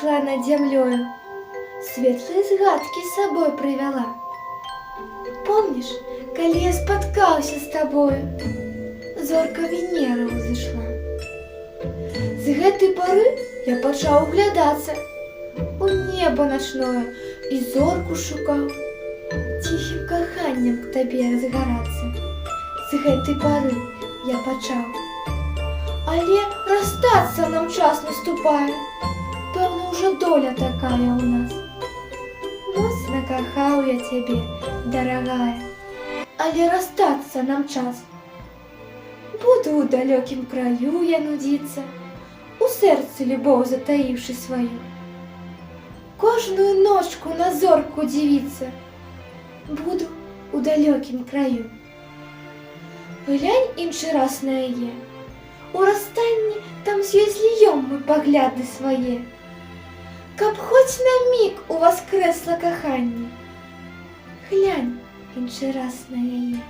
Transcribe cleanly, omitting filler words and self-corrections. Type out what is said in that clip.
ішла над зямлёю, светлыя згадкі з сабой прывяла. Помніш, калі я спаткаўся з табою, зорка Венера ўзышла. З гэтай пары я пачаў углядацца у неба начное і зорку шукаў, ціхім каханнем к табе разгарацца. З гэтай пары я пачаў. Але расстацца нам час наступае, пэўна, ўжо доля такая ў нас. Моцна кахаў я цябе, дарагая, але расстацца нам час. Буду ў далёкім краю я нудзіцца, у сэрцы любоў затаіўшы сваю. Кожную ночку на зорку дзівіцца, буду ў далёкім краю. Глянь іншы раз на яе, у расстанні там з ёй зліём мы пагляды свае, каб хоць на міг уваскрэсла каханне. Глянь іншы раз на яе.